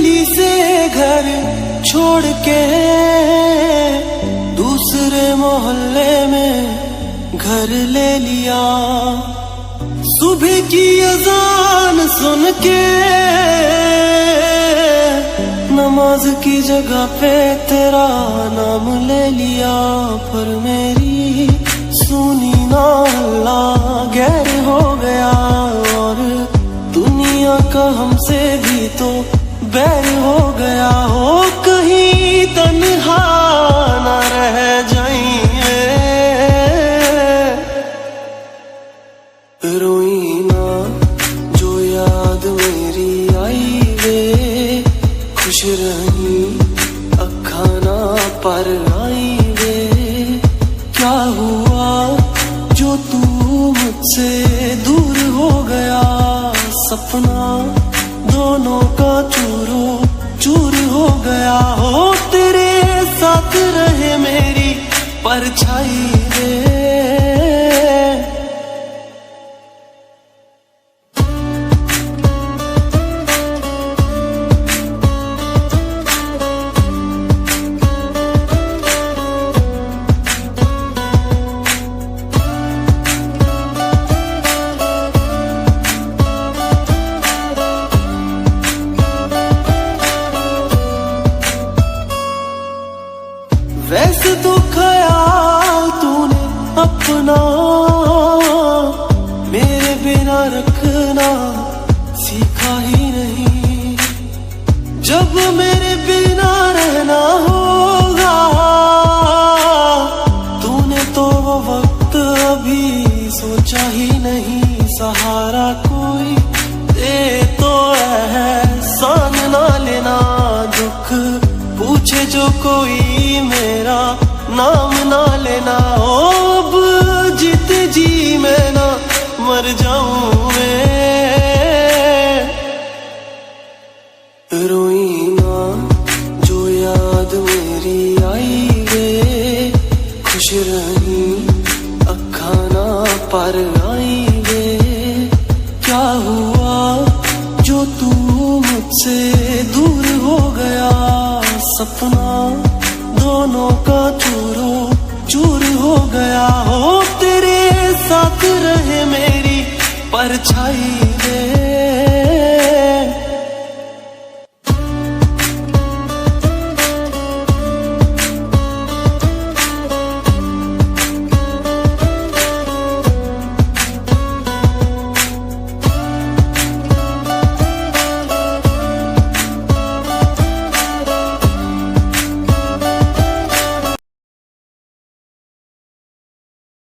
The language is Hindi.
गली से घर छोड़ के दूसरे मोहल्ले में घर ले लिया। सुबह की अजान सुन के नमाज की जगह पे तेरा नाम ले लिया। पर मेरी सुनी ना अल्लाह गैर हो गया, और दुनिया का हमसे भी तो बैर हो गया। हो कहीं तन्हा ना रह जाइए, रोई ना जो याद मेरी आई वे, खुश रही अखा ना पर आई वे। क्या हुआ जो तू मुझसे दूर हो गया, सपना दोनों का चूरो चूर हो गया। हो तेरे साथ रहे मेरी परछाई वे। वैसे तो ख्याल तूने अपना मेरे बिना रखना सीखा ही नहीं। जब मेरे बिना रहना होगा तूने तो वो वक्त अभी सोचा ही नहीं। सहारा कोई दे तो एहसान ना लेना, दुख पूछे जो कोई मेरा नाम ना लेना। अब जीते जी मैं ना मर जाऊं मैं, रोई ना जो याद मेरी आई वे। खुश रही अखा ना पर आई वे। क्या हुआ जो तू मुझसे दूर हो गया, सपना दोनों का चूरो चूर हो गया। हो तेरे साथ रहे मेरी परछाई वे।